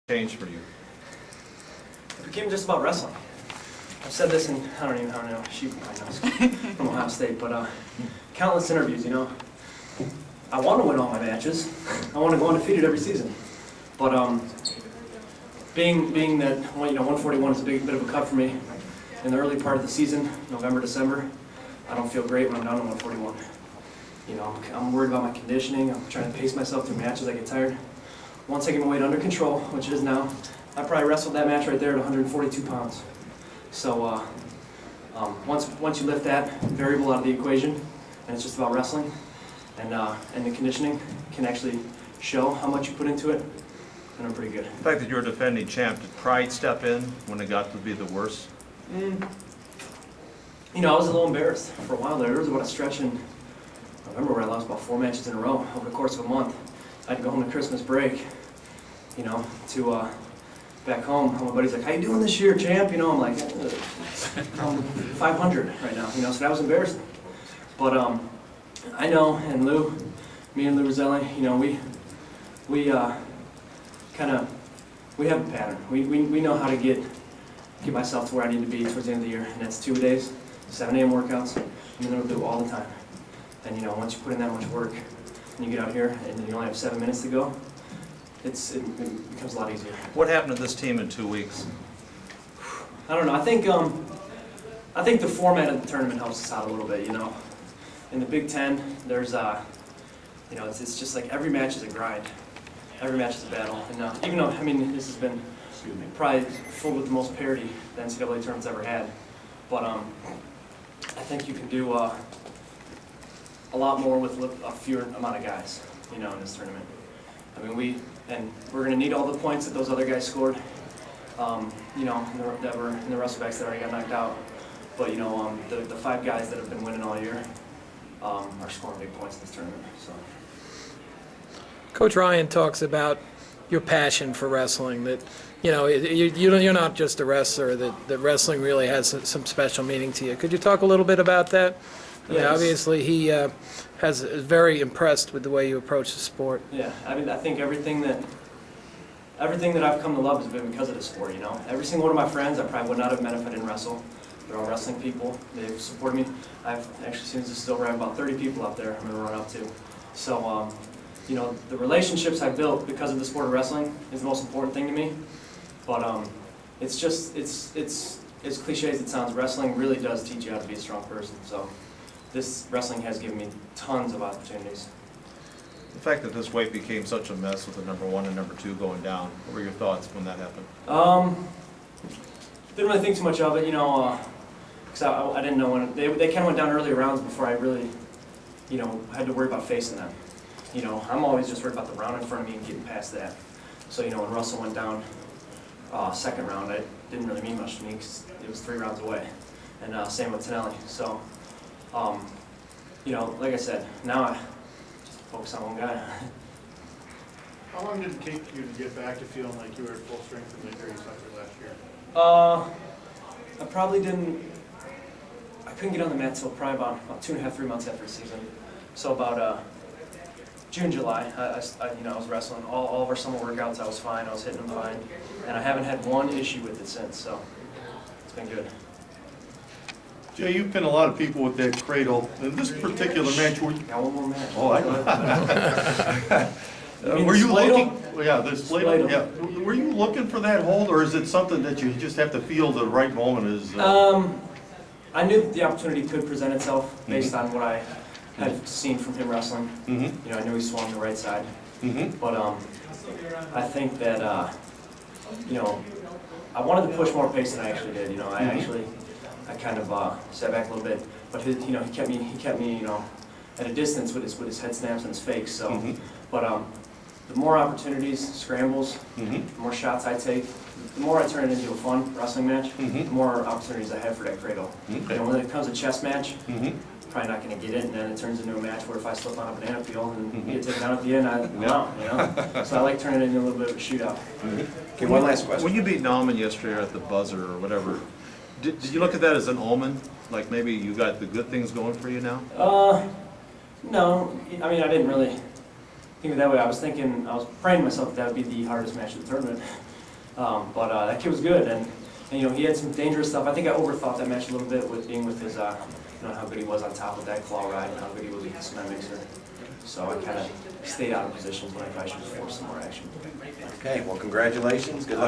changed for you? It became just about wrestling. I've said this in, I don't know, she probably knows from Ohio State, but countless interviews, you know. I want to win all my matches. I want to go undefeated every season. But being that, you know, 141 is a bit of a cut for me in the early part of the season, November, December, I don't feel great when I'm down to 141. You know, I'm worried about my conditioning. I'm trying to pace myself through matches. I get tired. Once I get my weight under control, which it is now, I probably wrestled that match right there at 142 pounds. So once you lift that variable out of the equation, and it's just about wrestling, and the conditioning can actually show how much you put into it, and I'm pretty good. The fact that you're a defending champ, did pride step in when it got to be the worst? You know, I was a little embarrassed for a while there. There was about a stretch in November where I lost about 4 matches in a row over the course of a month. I had to go home to Christmas break, you know, to back home. My buddy's like, "How you doing this year, champ?" You know, I'm like, I'm 500 right now, you know, so that was embarrassing. But I know, and me and Lou Roselli, you know, we have a pattern. We know how to get myself to where I need to be towards the end of the year, and that's 2-a-days, 7 a.m. workouts, and then we'll do it all the time. And you know, once you put in that much work, and you get out here, and you only have 7 minutes to go, it becomes a lot easier. What happened to this team in 2 weeks? I don't know. I think the format of the tournament helps us out a little bit. You know, in the Big Ten, there's you know, it's just like every match is a grind. Every match is a battle. And even though, I mean, this has been probably filled with the most parity the NCAA tournament's ever had, but I think you can do a lot more with a fewer amount of guys, you know, in this tournament. I mean, we're going to need all the points that those other guys scored, you know, that were in the wrestlebacks that already got knocked out. But you know, the 5 guys that have been winning all year are scoring big points in this tournament. So, Coach Ryan talks about your passion for wrestling. That you know, you're not just a wrestler. That wrestling really has some special meaning to you. Could you talk a little bit about that? Yeah, obviously he is very impressed with the way you approach the sport. Yeah, I mean, I think everything that I've come to love has been because of the sport. You know, every single one of my friends I probably would not have met if I didn't wrestle. They're all wrestling people. They've supported me. I've actually, since this is over, I have about 30 people out there I'm going to run up to. So, you know, the relationships I built because of the sport of wrestling is the most important thing to me. But it's just, it's as cliche as it sounds, wrestling really does teach you how to be a strong person. So this wrestling has given me tons of opportunities. The fact that this weight became such a mess with the #1 and #2 going down, what were your thoughts when that happened? Didn't really think too much of it, you know, because I didn't know when they kind of went down early rounds before I really, you know, had to worry about facing them. You know, I'm always just worried about the round in front of me and getting past that. So, you know, when Russell went down second round, it didn't really mean much to me because it was 3 rounds away. And same with Tonelli. So, you know, like I said, now I just focus on one guy. How long did it take you to get back to feeling like you were at full strength in the injuries after last year? I couldn't get on the mat until probably about 2.5, 3 months after the season. So about June, July, you know, I was wrestling all of our summer workouts. I was fine. I was hitting them fine, and I haven't had one issue with it since. So it's been good. Jay, you've pinned a lot of people with that cradle. In this particular match, Got one more match. oh, were you looking? Yeah, this ladle. Yeah, were you looking for that hold, or is it something that you just have to feel the right moment is? I knew that the opportunity could present itself based on what I had seen from him wrestling. You know, I knew he swung the right side. But I think that you know, I wanted to push more pace than I actually did. You know, I kind of sat back a little bit, but you know, he kept me, you know, at a distance with his head snaps and his fakes. So, but the more opportunities, scrambles, the more shots I take, the more I turn it into a fun wrestling match, the more opportunities I have for that cradle. You know, when it comes to chess match, probably not going to get it, and then it turns into a match where if I slip on a banana peel and get taken out at the end, I'm out, you know? So I like turning it into a little bit of a shootout. Okay, one last question. When you beat Nauman yesterday at the buzzer or whatever, did you look at that as an omen? Like maybe you got the good things going for you now? No. I mean, I didn't really think of it that way. I was praying to myself that would be the hardest match of the tournament. But that kid was good, and you know, he had some dangerous stuff. I think I overthought that match a little bit with being with his, you know, how good he was on top of that claw ride and how good he was with the cement mixer. So I kind of stayed out of positions when I probably should have forced some more action. Okay, well, congratulations. Good luck.